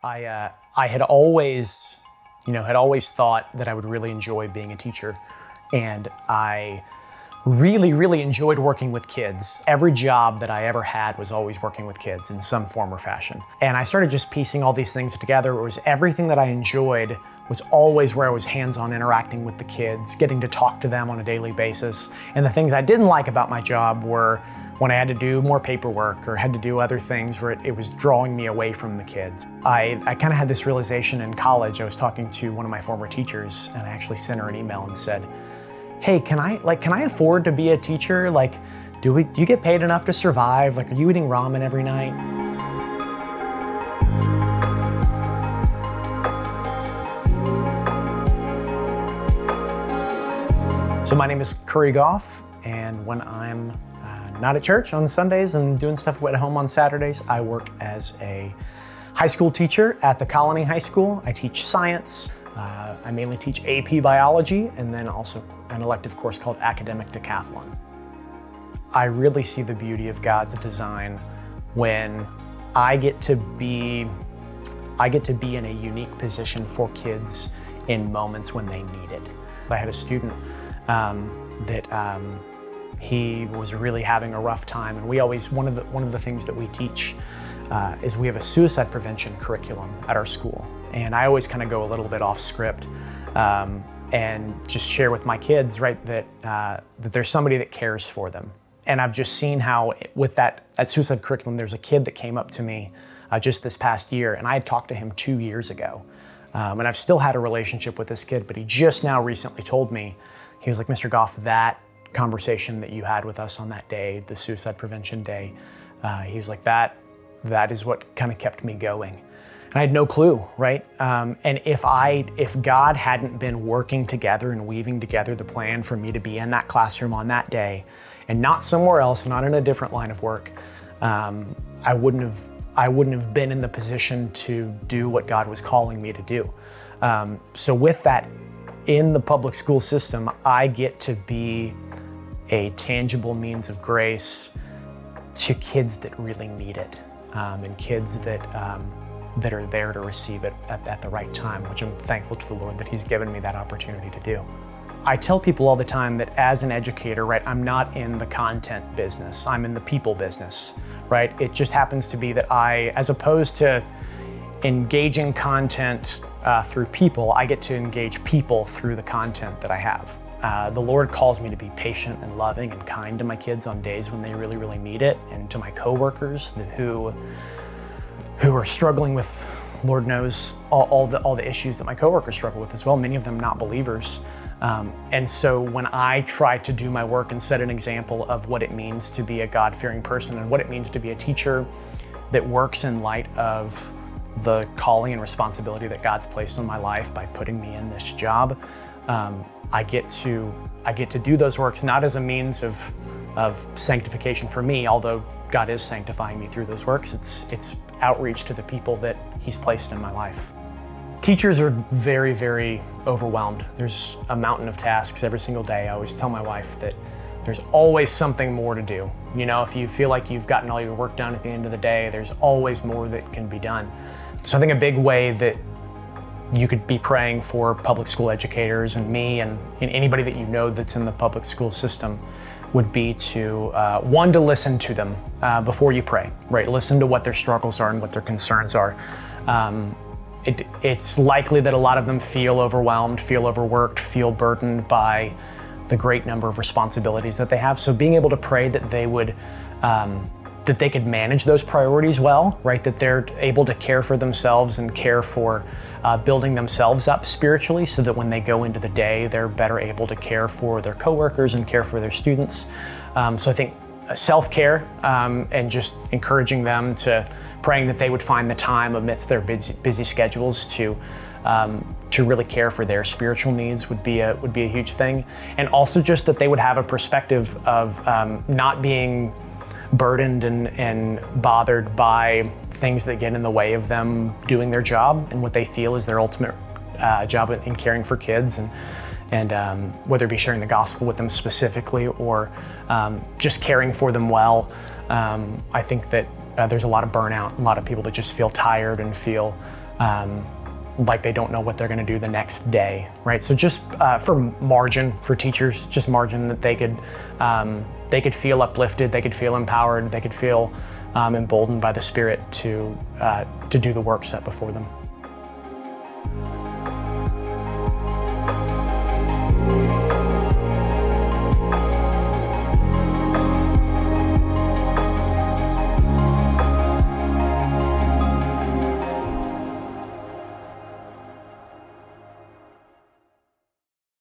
I had always, had always thought that I would really enjoy being a teacher, and I really, really enjoyed working with kids. Every job that I ever had was always working with kids in some form or fashion. And I started just piecing all these things together. It was everything that I enjoyed was always where I was hands-on interacting with the kids, getting to talk to them on a daily basis. And the things I didn't like about my job were when I had to do more paperwork or had to do other things where it was drawing me away from the kids. I kind of had this realization in college. I was talking to one of my former teachers, and I actually sent her an email and said, hey, can I afford to be a teacher? Do you get paid enough to survive? Are you eating ramen every night? So my name is Goff, and when I'm not at church on Sundays and doing stuff at home on Saturdays, I work as a high school teacher at the Colony High School. I teach science. I mainly teach AP biology, and then also an elective course called Academic Decathlon. I really see the beauty of God's design when I get to be in a unique position for kids in moments when they need it. I had a student he was really having a rough time, and one of the things that we teach is we have a suicide prevention curriculum at our school. And I always kind of go a little bit off script and just share with my kids, right, that there's somebody that cares for them. And I've just seen how with that suicide curriculum, there's a kid that came up to me just this past year, and I had talked to him 2 years ago. And I've still had a relationship with this kid, but he just now recently told me, he was like, Mr. Goff, that conversation that you had with us on that day, the suicide prevention day, he was like, that is what kind of kept me going. And I had no clue, right? And if God hadn't been working together and weaving together the plan for me to be in that classroom on that day, and not somewhere else, not in a different line of work, I wouldn't have been in the position to do what God was calling me to do. So with that, in the public school system, I get to be a tangible means of grace to kids that really need it, and kids that are there to receive it at the right time, which I'm thankful to the Lord that He's given me that opportunity to do. I tell people all the time that as an educator, right, I'm not in the content business, I'm in the people business, right? It just happens to be that as opposed to engaging content through people, I get to engage people through the content that I have. The Lord calls me to be patient and loving and kind to my kids on days when they really, really need it, and to my coworkers who are struggling with, Lord knows, all the issues that my coworkers struggle with as well, many of them not believers. And so when I try to do my work and set an example of what it means to be a God-fearing person and what it means to be a teacher that works in light of the calling and responsibility that God's placed on my life by putting me in this job, I get to do those works not as a means of sanctification for me, although God is sanctifying me through those works. It's outreach to the people that He's placed in my life. Teachers are very, very overwhelmed. There's a mountain of tasks every single day. I always tell my wife that there's always something more to do. If you feel like you've gotten all your work done at the end of the day, there's always more that can be done. So I think a big way that you could be praying for public school educators and me and anybody that you know that's in the public school system would be to, one, to listen to them before you pray, right? Listen to what their struggles are and what their concerns are. It's likely that a lot of them feel overwhelmed, feel overworked, feel burdened by the great number of responsibilities that they have. So being able to pray that they would, that they could manage those priorities well, right? That they're able to care for themselves and care for building themselves up spiritually, so that when they go into the day, they're better able to care for their coworkers and care for their students. So I think self-care and just encouraging them to praying that they would find the time amidst their busy schedules to really care for their spiritual needs would be a huge thing. And also just that they would have a perspective of not being burdened and bothered by things that get in the way of them doing their job and what they feel is their ultimate job in caring for kids, and whether it be sharing the gospel with them specifically or just caring for them well. I think that there's a lot of burnout, a lot of people that just feel tired and feel like they don't know what they're going to do the next day, right? So just for margin for teachers, just margin that they could feel uplifted, they could feel empowered, they could feel emboldened by the Spirit to do the work set before them.